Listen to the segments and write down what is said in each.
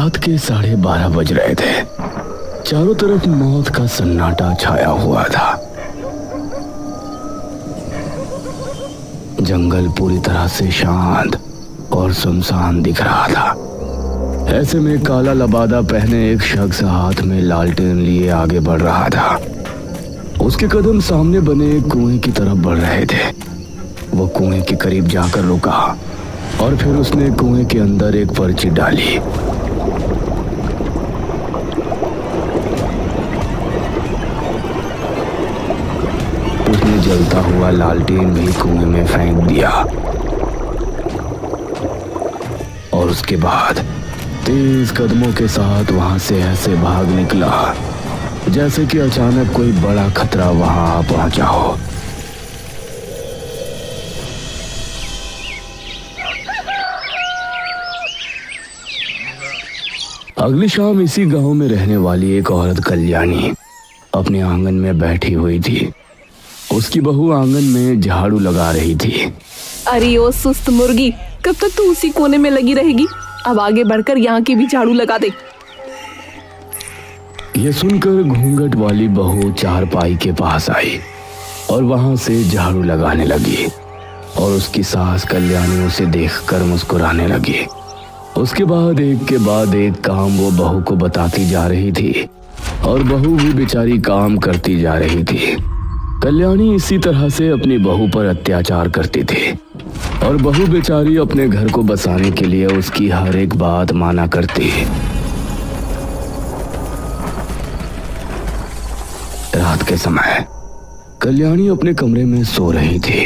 रात के 12:30 बज रहे थे। चारों तरफ मौत का सन्नाटा छाया हुआ था। जंगल पूरी तरह से शांत और सुनसान दिख रहा था। ऐसे में काला लबादा पहने एक शख्स हाथ में लालटेन लिए आगे बढ़ रहा था। उसके कदम सामने बने एक कुएं की तरफ बढ़ रहे थे। वो कुएं के करीब जाकर रुका और फिर उसने कुएं के अंदर एक पर्ची डाली। उसने जलता हुआ लालटेन भी कुएं में फेंक दिया और उसके बाद तेज कदमों के साथ वहां से ऐसे भाग निकला जैसे कि अचानक कोई बड़ा खतरा वहां आ पहुंचा हो। अगली शाम इसी गांव में रहने वाली एक औरत कल्याणी अपने आंगन में बैठी हुई थी। उसकी बहू आंगन में झाड़ू लगा रही थी। अरे ओ सुस्त मुर्गी, कब तक तू उसी कोने में लगी रहेगी? अब आगे बढ़कर यहाँ की भी झाड़ू लगा दे। ये सुनकर घूंघट वाली बहू चारपाई के पास आई और वहां से झाड़ू लगाने लगी और उसकी सास कल्याणी उसे देखकर मुस्कुराने लगी। उसके बाद एक के बाद एक काम वो बहू को बताती जा रही थी और बहू भी बेचारी काम करती जा रही थी। कल्याणी इसी तरह से अपनी बहू पर अत्याचार करती थी और बहू बेचारी अपने घर को बसाने के लिए उसकी हर एक बात माना करती। रात के समय कल्याणी अपने कमरे में सो रही थी।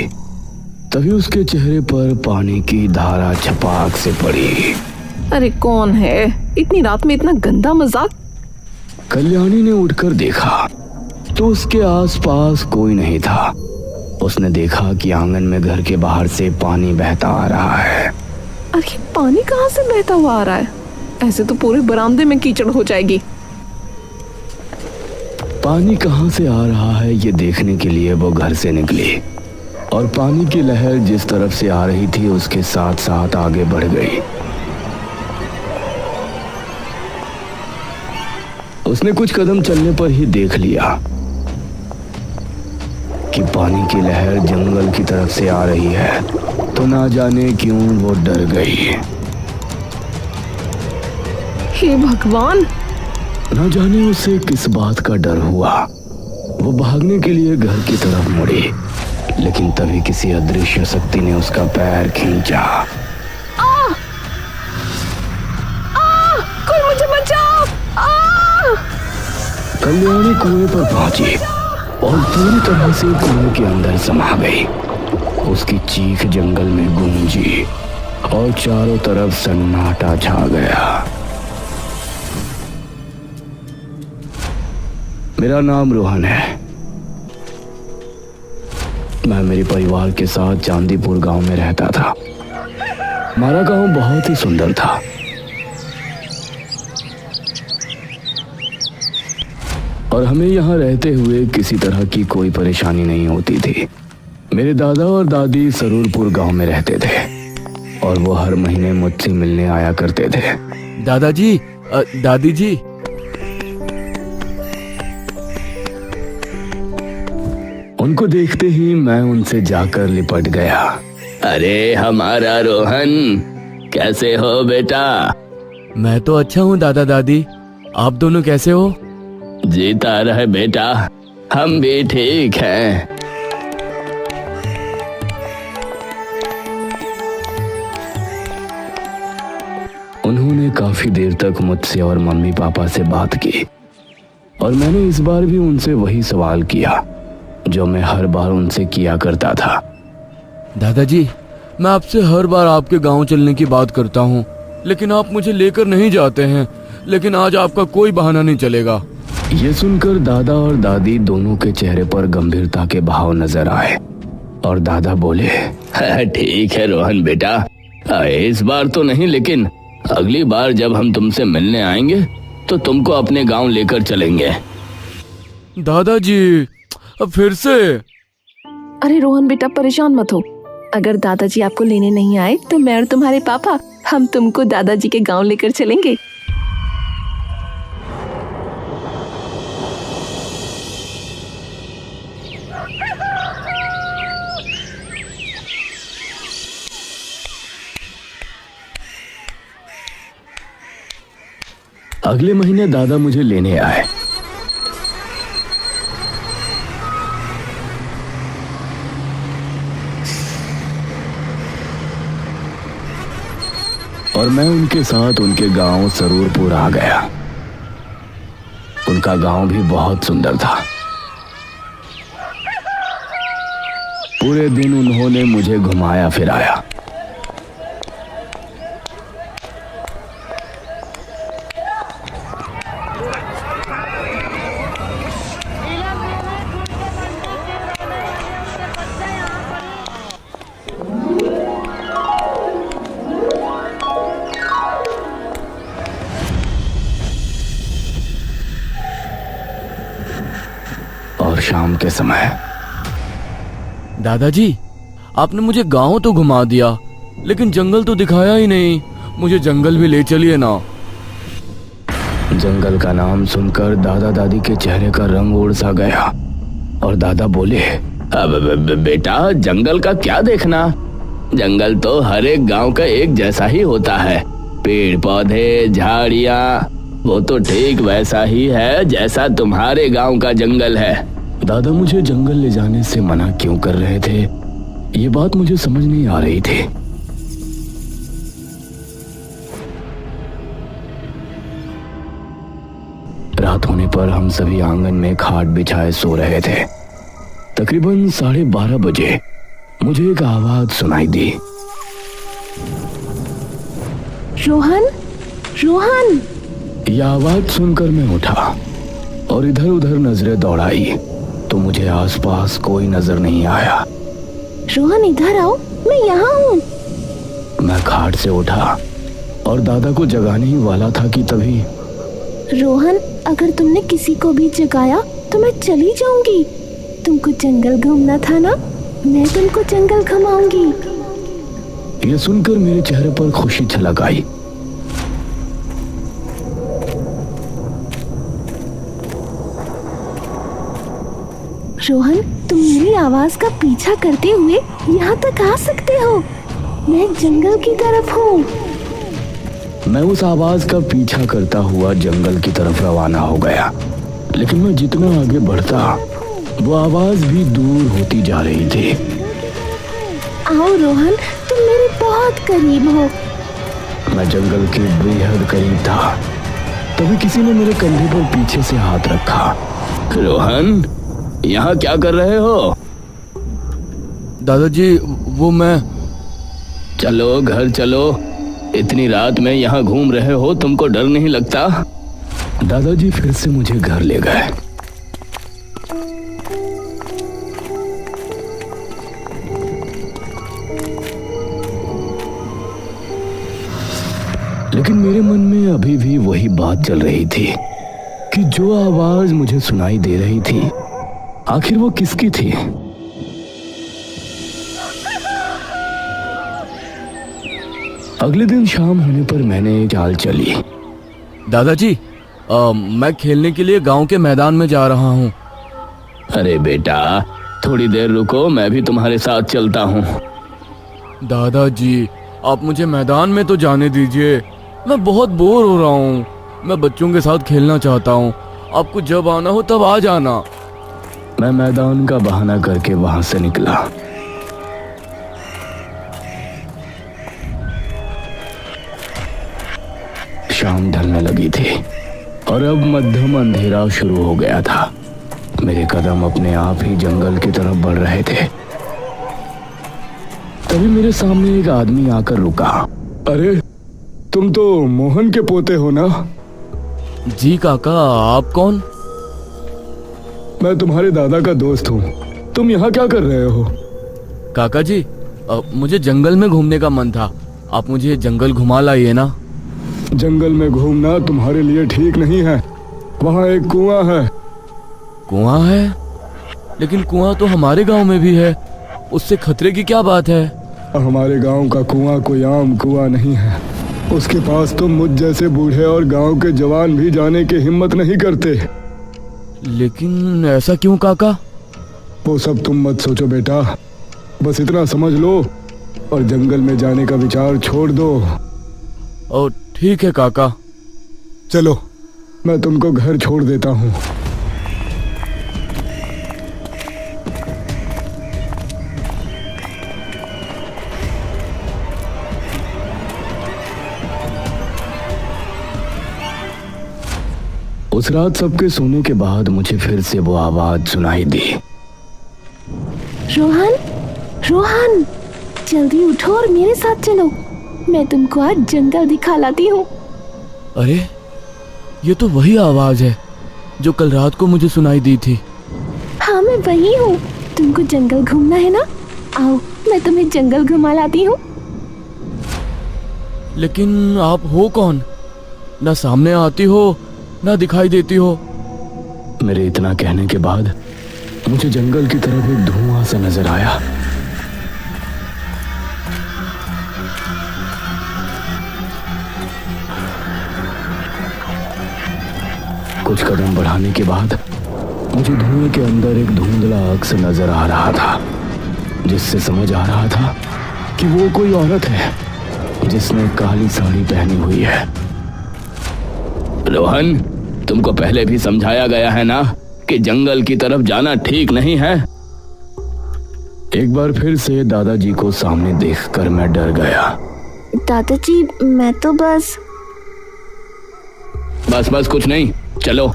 तभी उसके चेहरे पर पानी की धारा छपाक से पड़ी। अरे कौन है? इतनी रात में इतना गंदा मजाक? कल्याणी ने उठकर देखा तो उसके आसपास कोई नहीं था। उसने देखा कि आंगन में घर के बाहर से पानी बहता आ रहा है। अरे पानी कहाँ से बहता हुआ आ रहा है? ऐसे तो पूरे बरामदे में कीचड़ हो जाएगी। पानी कहाँ से आ रहा है ये देखने के लिए वो घर से निकली और पानी की लहर जिस तरफ से आ रही थी उसके साथ साथ आगे बढ़ गई। उसने कुछ कदम चलने पर ही देख लिया कि पानी की लहर जंगल की तरफ से आ रही है। तो ना जाने क्यों वो डर गई। हे भगवान! ना जाने उसे किस बात का डर हुआ। वो भागने के लिए घर की तरफ मुड़ी, लेकिन तभी किसी अदृश्य शक्ति ने उसका पैर खींचा। कोई मुझे बचाओ! कल्याणी कुएं पर पहुंची और पूरी तरह से कुएं के अंदर समा गई। उसकी चीख जंगल में गूंजी और चारों तरफ सन्नाटा छा गया। मेरा नाम रोहन है। मैं मेरे परिवार के साथ चांदीपुर गांव में रहता था। हमारा गांव बहुत ही सुंदर था। और हमें यहाँ रहते हुए किसी तरह की कोई परेशानी नहीं होती थी। मेरे दादा और दादी सरूरपुर गांव में रहते थे और वो हर महीने मुझसे मिलने आया करते थे। दादाजी, दादी जी, उनको देखते ही मैं उनसे जाकर लिपट गया। अरे हमारा रोहन, कैसे हो बेटा? मैं तो अच्छा हूँ दादा दादी, आप दोनों कैसे हो? जीता रहे बेटा, हम भी ठीक हैं। उन्होंने काफी देर तक मुझसे और मम्मी पापा से बात की और मैंने इस बार भी उनसे वही सवाल किया जो मैं हर बार उनसे किया करता था। दादाजी, मैं आपसे हर बार आपके गांव चलने की बात करता हूँ, लेकिन आप मुझे लेकर नहीं जाते हैं। लेकिन आज आपका कोई बहाना नहीं चलेगा। ये सुनकर दादा और दादी दोनों के चेहरे पर गंभीरता के भाव नजर आए और दादा बोले, ठीक है रोहन बेटा, इस बार तो नहीं, लेकिन अगली बार जब हम तुमसे मिलने आएंगे तो तुमको अपने गांव लेकर चलेंगे। दादाजी, अब फिर से? अरे रोहन बेटा, परेशान मत हो। अगर दादाजी आपको लेने नहीं आए तो मैं और तुम्हारे पापा हम तुमको दादाजी के गांव लेकर चलेंगे। अगले महीने दादा मुझे लेने आए। और मैं उनके साथ उनके गांव सरूरपुर आ गया। उनका गांव भी बहुत सुंदर था। पूरे दिन उन्होंने मुझे घुमाया फिराया। और शाम के समय दादाजी, आपने मुझे गांव तो घुमा दिया, लेकिन जंगल तो दिखाया ही नहीं। मुझे जंगल भी ले चलिए ना। जंगल का नाम सुनकर दादा दादी के चेहरे का रंग उड़ सा गया और दादा बोले, अब बेटा, जंगल का क्या देखना? जंगल तो हर एक गांव का एक जैसा ही होता है। पेड़ पौधे, झाड़ियाँ, वो तो ठीक वैसा ही है जैसा तुम्हारे गांव का जंगल है। दादा मुझे जंगल ले जाने से मना क्यों कर रहे थे, ये बात मुझे समझ नहीं आ रही थी। रात होने पर हम सभी आंगन में खाट बिछाए सो रहे थे। तकरीबन 12:30 बजे मुझे एक आवाज सुनाई दी। रोहन, रोहन। यह आवाज सुनकर मैं उठा और इधर उधर नजरें दौड़ाई तो मुझे आसपास कोई नजर नहीं आया। रोहन इधर आओ, मैं यहाँ हूँ। मैं खाट से उठा और दादा को जगाने ही वाला था कि तभी, रोहन, अगर तुमने किसी को भी जगाया तो मैं चली जाऊंगी। तुमको जंगल घूमना था ना, मैं तुमको जंगल घुमाऊंगी। यह सुनकर मेरे चेहरे पर खुशी छलक आई। रोहन, तुम मेरी आवाज का पीछा करते हुए यहाँ तक आ सकते हो। मैं जंगल की तरफ हूँ। मैं उस आवाज का पीछा करता हुआ जंगल की तरफ रवाना हो गया, लेकिन मैं जितना आगे बढ़ता वो आवाज भी दूर होती जा रही थी। आओ रोहन, तुम मेरे बहुत करीब हो। मैं जंगल के बेहद करीब था। तभी किसी ने मेरे कंधे पर पीछे से हाथ रखा। रोहन, यहाँ क्या कर रहे हो? दादाजी, वो मैं। चलो घर चलो, इतनी रात में यहाँ घूम रहे हो, तुमको डर नहीं लगता? दादाजी फिर से मुझे घर ले गए। लेकिन मेरे मन में अभी भी वही बात चल रही थी कि जो आवाज मुझे सुनाई दे रही थी, आखिर वो किसकी थी? अगले दिन शाम होने पर मैंने एक चाल चली। दादाजी, मैं खेलने के लिए गांव के मैदान में जा रहा हूँ। अरे बेटा, थोड़ी देर रुको, मैं भी तुम्हारे साथ चलता हूँ। दादाजी, आप मुझे मैदान में तो जाने दीजिए। मैं बहुत बोर हो रहा हूँ। मैं बच्चों के साथ खेलना चाहता हूँ। आपको जब आना हो तब आ जाना। मैं मैदान का बहाना करके वहां से निकला। शाम ढलने लगी थी और अब मध्यम अंधेरा शुरू हो गया था। मेरे कदम अपने आप ही जंगल की तरफ बढ़ रहे थे। तभी मेरे सामने एक आदमी आकर रुका। अरे, तुम तो मोहन के पोते हो ना? जी काका, आप कौन? मैं तुम्हारे दादा का दोस्त हूँ। तुम यहाँ क्या कर रहे हो? काका जी, मुझे जंगल में घूमने का मन था। आप मुझे जंगल घुमा लाइए ना। जंगल में घूमना तुम्हारे लिए ठीक नहीं है। वहाँ एक कुआं है। कुआं है? लेकिन कुआं तो हमारे गांव में भी है। उससे खतरे की क्या बात है? हमारे गांव का कुआं कोई आम कुआं नहीं है। उसके पास तो मुझ जैसे बूढ़े और गांव के जवान भी जाने की हिम्मत नहीं करते। लेकिन ऐसा क्यों काका? वो सब तुम मत सोचो बेटा, बस इतना समझ लो और जंगल में जाने का विचार छोड़ दो। और ठीक है काका। चलो मैं तुमको घर छोड़ देता हूँ। उस रात सबके सोने के बाद मुझे फिर से वो आवाज सुनाई दी। रोहन, रोहन, जल्दी उठो और मेरे साथ चलो। मैं तुमको आज जंगल दिखा लाती हूँ। अरे ये तो वही आवाज है जो कल रात को मुझे सुनाई दी थी। हाँ, मैं वही हूँ। तुमको जंगल घूमना है ना? आओ, मैं तुम्हें जंगल घुमा लाती हूँ। लेकिन आप हो कौन? ना सामने आती हो ना दिखाई देती हो। मेरे इतना कहने के बाद मुझे जंगल की तरफ एक धुआं सा नजर आया। कुछ कदम बढ़ाने के बाद मुझे धुएं के अंदर एक धुंधला अक्स नजर आ रहा था, जिससे समझ आ रहा था कि वो कोई औरत है जिसने काली साड़ी पहनी हुई है। रोहन, तुमको पहले भी समझाया गया है ना कि जंगल की तरफ जाना ठीक नहीं है। एक बार फिर से दादाजी को सामने देखकर मैं डर गया। दादाजी, मैं तो बस कुछ नहीं, चलो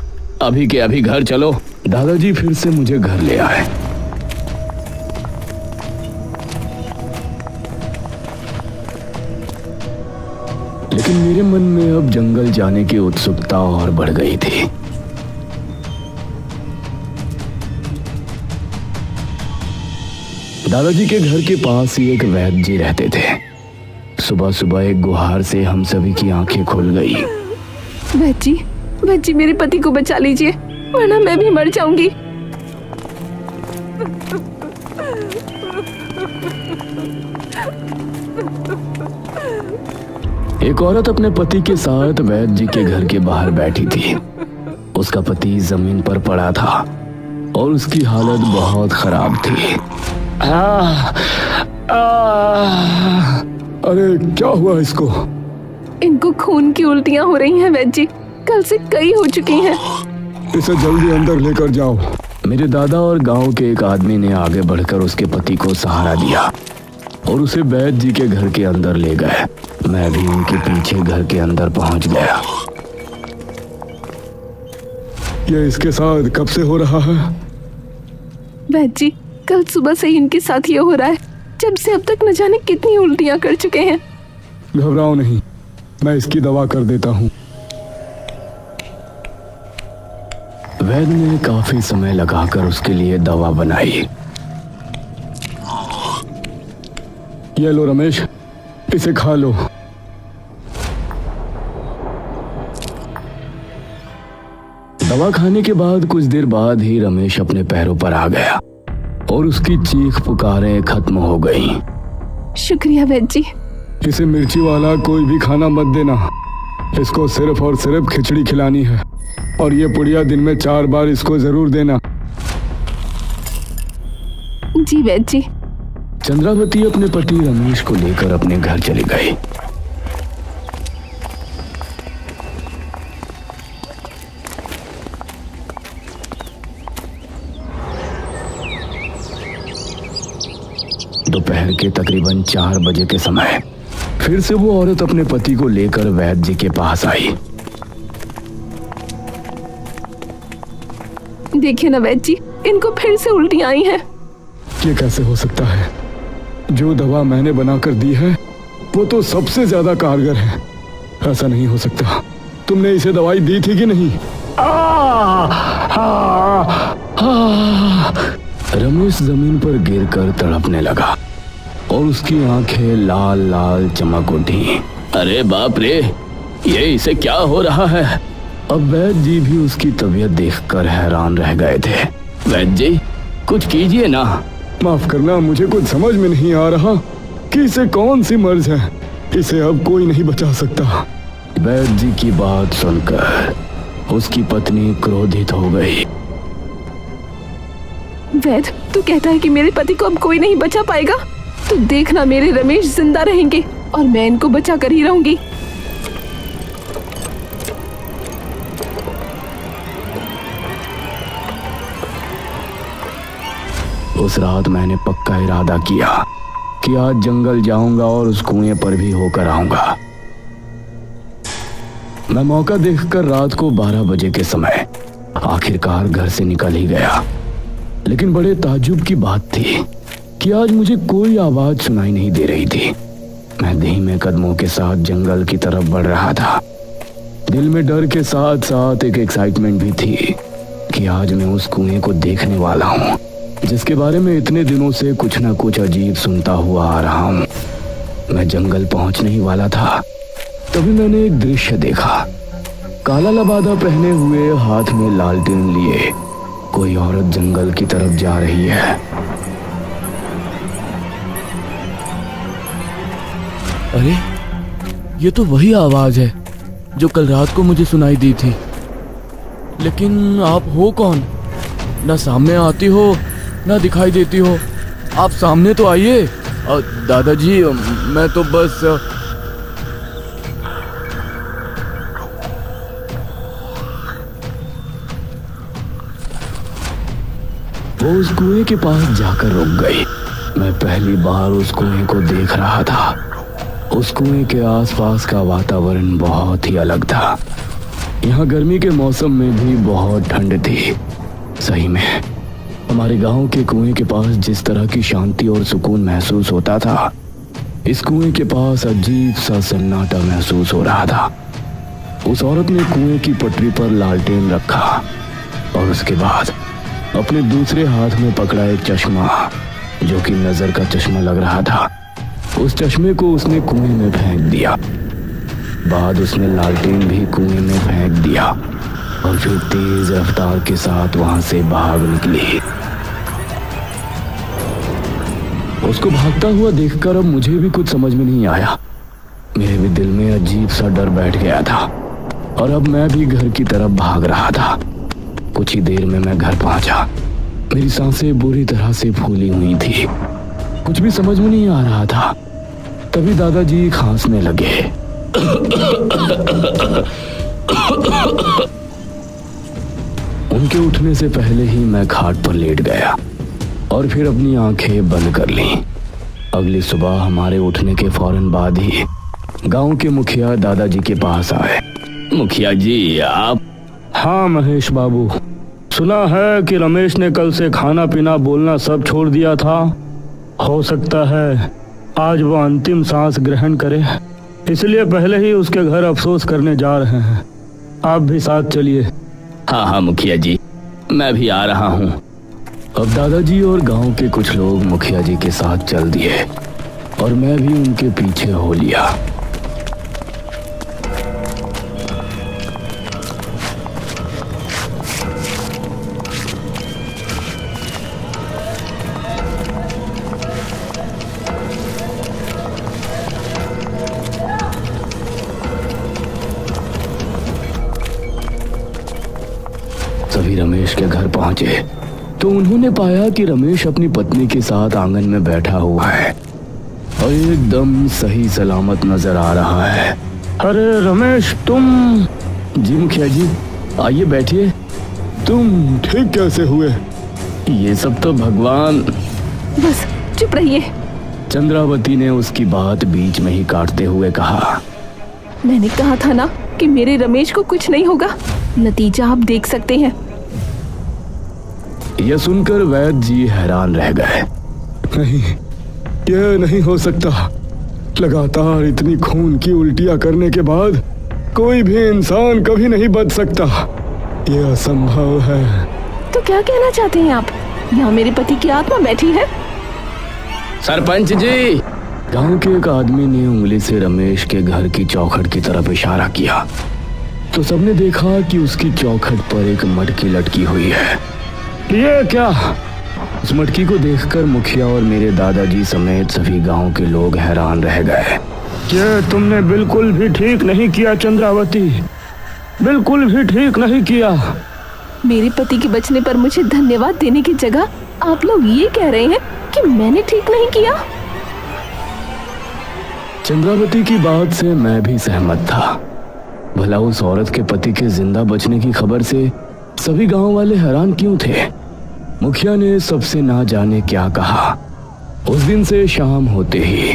अभी के अभी घर चलो। दादाजी फिर से मुझे घर ले आए। लेकिन मेरे मन में अब जंगल जाने की उत्सुकता और बढ़ गई थी। दादाजी के घर के पास ही एक वैद्य जी रहते थे। सुबह सुबह एक गुहार से हम सभी की आंखें खुल गई। वैद्य जी, मेरे पति को बचा लीजिए, वरना मैं भी मर जाऊंगी। एक औरत अपने पति के साथ वैद्य जी के घर के बाहर बैठी थी। उसका पति जमीन पर पड़ा था और उसकी हालत बहुत खराब थी। अरे क्या हुआ इसको? इनको खून की उल्टियां हो रही हैं वैद्य जी, कल से कई हो चुकी हैं। इसे जल्दी अंदर लेकर जाओ। मेरे दादा और गांव के एक आदमी ने आगे बढ़कर उसके पति को सहारा दिया और उसे वैद्य जी के घर के अंदर ले गए। मैं भी उनके पीछे घर के अंदर पहुंच गया। ये इसके साथ कब से हो रहा है? वैद्य जी, कल सुबह से ही इनके साथ ये हो रहा है। जब से अब तक न जाने कितनी उल्टियां कर चुके हैं। घबराओ नहीं, मैं इसकी दवा कर देता हूँ। वैद्य ने काफी समय लगाकर उसके लिए दवा बनाई। ये लो रमेश, इसे खा लो। दवा खाने के बाद कुछ देर बाद ही रमेश अपने पैरों पर आ गया और उसकी चीख पुकारें खत्म हो गईं। शुक्रिया वैद्य जी। इसे मिर्ची वाला कोई भी खाना मत देना। इसको सिर्फ और सिर्फ खिचड़ी खिलानी है और ये पुड़िया दिन में 4 बार इसको जरूर देना। जी वैद्य जी। चंद्रावती अपने पति रमेश को लेकर अपने घर चली गई। दोपहर के तकरीबन 4 बजे के समय फिर से वो औरत अपने पति को लेकर वैद्य जी के पास आई। देखिए ना वैद्य जी, इनको फिर से उल्टियां आई हैं। ये कैसे हो सकता है? जो दवा मैंने बनाकर दी है वो तो सबसे ज्यादा कारगर है। ऐसा नहीं हो सकता। तुमने इसे दवाई दी थी कि नहीं? रमेश जमीन पर गिरकर तड़पने लगा और उसकी आंखें लाल लाल चमक उठी। अरे बाप रे, ये इसे क्या हो रहा है? अब वैद्य जी भी उसकी तबीयत देखकर हैरान रह गए थे। वैद्य जी, कुछ कीजिए ना। माफ करना, मुझे कुछ समझ में नहीं आ रहा कि इसे कौन सी मर्ज है। इसे अब कोई नहीं बचा सकता। वैद्य जी की बात सुनकर उसकी पत्नी क्रोधित हो गई। वैद्य, तू कहता है कि मेरे पति को अब कोई नहीं बचा पाएगा? तो देखना, मेरे रमेश जिंदा रहेंगे और मैं इनको बचा कर ही रहूंगी। उस रात मैंने पक्का इरादा किया कि आज जंगल जाऊंगा और उस कुएं पर भी होकर आऊंगा। मैं मौका देखकर रात को 12 बजे के समय आखिरकार घर से निकल ही गया। लेकिन बड़े ताज्जुब की बात थी कि आज मुझे कोई आवाज सुनाई नहीं दे रही थी। मैं धीमे कदमों के साथ जंगल की तरफ बढ़ रहा था। दिल में डर के साथ साथ एक एक्साइटमेंट भी थी कि आज मैं उस कुएं को देखने वाला हूँ जिसके बारे में इतने दिनों से कुछ ना कुछ अजीब सुनता हुआ आ रहा हूँ। मैं जंगल पहुंचने ही वाला था, तभी मैंने एक दृश्य देखा। काला लबादा पहने हुए, हाथ में लालटेन लिए कोई औरत जंगल की तरफ जा रही है। अरे, ये तो वही आवाज है जो कल रात को मुझे सुनाई दी थी। लेकिन आप हो कौन? ना सामने आती हो ना दिखाई देती हो। आप सामने तो आइए। दादाजी, मैं तो बस वो उस कुएं के पास जाकर रुक गई। मैं पहली बार उस कुएं को देख रहा था। उस कुएं के आसपास का वातावरण बहुत ही अलग था। यहाँ गर्मी के मौसम में भी बहुत ठंड थी। सही में हमारे गांव के कुएं के पास जिस तरह की शांति और सुकून महसूस होता था, इस कुएं के पास अजीब सा सन्नाटा महसूस हो रहा था। उस औरत ने कुएं की पटरी पर लालटेन रखा और उसके बाद अपने दूसरे हाथ में पकड़ा एक चश्मा, जो कि नजर का चश्मा लग रहा था। उस चश्मे को उसने कुएं में फेंक दिया। बाद उसने लालटेन भी कुएं में फेंक दिया और फिर तेज रफ्तार के साथ वहां से भाग निकली। उसको भागता हुआ देखकर अब मुझे भी कुछ समझ में नहीं आया। मेरे भी दिल में अजीब सा डर बैठ गया था और अब मैं भी घर की तरफ भाग रहा था। कुछ ही देर में मैं घर पहुंचा। मेरी सांसें बुरी तरह से फूली हुई थी। कुछ भी समझ में नहीं आ रहा था। तभी दादाजी खांसने लगे। उनके उठने से पहले ही मैं खाट पर लेट गया और फिर अपनी आंखें बंद कर लीं। अगली सुबह हमारे उठने के फौरन बाद ही गांव के मुखिया दादाजी के पास आए। मुखिया जी, आप? हाँ महेश बाबू, सुना है कि रमेश ने कल से खाना पीना बोलना सब छोड़ दिया था। हो सकता है आज वो अंतिम सांस ग्रहण करे, इसलिए पहले ही उसके घर अफसोस करने जा रहे हैं। आप भी साथ चलिए। हाँ हाँ मुखिया जी, मैं भी आ रहा हूँ। अब दादाजी और गांव के कुछ लोग मुखिया जी के साथ चल दिए और मैं भी उनके पीछे हो लिया। सभी रमेश के घर पहुंचे तो उन्होंने पाया कि रमेश अपनी पत्नी के साथ आंगन में बैठा हुआ है और एकदम सही सलामत नजर आ रहा है। अरे रमेश, तुम? जी मुखिया जी, आइए बैठिए। तुम ठीक कैसे हुए? ये सब तो भगवान। बस चुप रहिए। चंद्रावती ने उसकी बात बीच में ही काटते हुए कहा। मैंने कहा था ना कि मेरे रमेश को कुछ नहीं होगा। नतीजा आप देख सकते हैं। यह सुनकर वैद्य जी हैरान रह गए। नहीं, यह नहीं हो सकता। लगातार इतनी खून की उल्टियां करने के बाद कोई भी इंसान कभी नहीं बच सकता। यह असंभव है। तो क्या कहना चाहते हैं आप? यहाँ मेरे पति की आत्मा बैठी है। सरपंच जी, गांव के एक आदमी ने उंगली से रमेश के घर की चौखट की तरफ इशारा किया तो सबने देखा कि उसकी चौखट पर एक मटकी लटकी हुई है। ये क्या? उस मटकी को देखकर मुखिया और मेरे दादाजी समेत सभी गांव के लोग हैरान रह गए। ये तुमने बिल्कुल भी ठीक नहीं किया चंद्रावती, बिल्कुल भी ठीक नहीं किया। मेरे पति के बचने पर मुझे धन्यवाद देने की जगह आप लोग ये कह रहे हैं कि मैंने ठीक नहीं किया। चंद्रावती की बात से मैं भी सहमत था। भला उस औरत के पति के जिंदा बचने की खबर से सभी गांव वाले हैरान क्यों थे? मुखिया ने सबसे ना जाने क्या कहा। उस दिन से शाम होते ही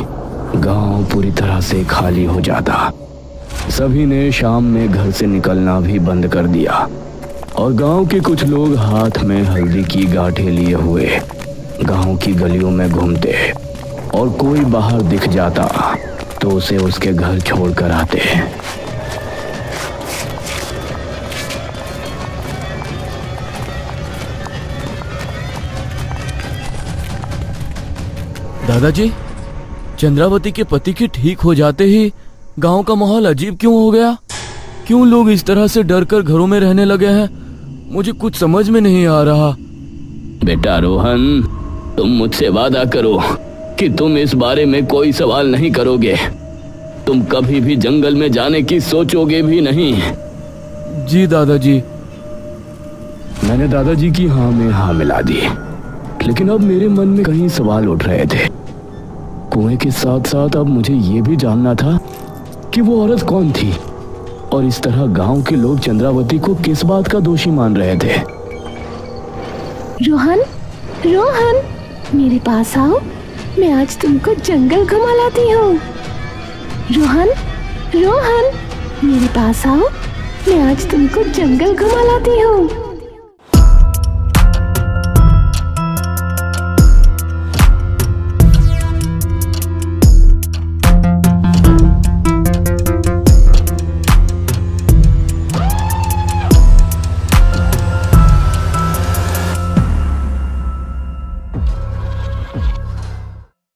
गांव पूरी तरह से खाली हो जाता। सभी ने शाम में घर से निकलना भी बंद कर दिया और गांव के कुछ लोग हाथ में हल्दी की गांठें लिए हुए गांव की गलियों में घूमते और कोई बाहर दिख जाता तो उसे उसके घर छोड़कर आते। दादाजी, चंद्रावती के पति के ठीक हो जाते ही गांव का माहौल अजीब क्यों हो गया? क्यों लोग इस तरह से डरकर घरों में रहने लगे हैं? मुझे कुछ समझ में नहीं आ रहा। बेटा रोहन, तुम मुझसे वादा करो कि तुम इस बारे में कोई सवाल नहीं करोगे। तुम कभी भी जंगल में जाने की सोचोगे भी नहीं। जी दादाजी। मैंने दादाजी की हाँ में हाँ मिला दी, लेकिन अब मेरे मन में कई सवाल उठ रहे थे। कुएं के साथ साथ अब मुझे ये भी जानना था कि वो औरत कौन थी और इस तरह गांव के लोग चंद्रावती को किस बात का दोषी मान रहे थे। रोहन, रोहन, मेरे पास आओ, मैं आज तुमको जंगल घुमा लाती हूँ। रोहन, रोहन, मेरे पास आओ, मैं आज तुमको जंगल घुमा लाती हूँ।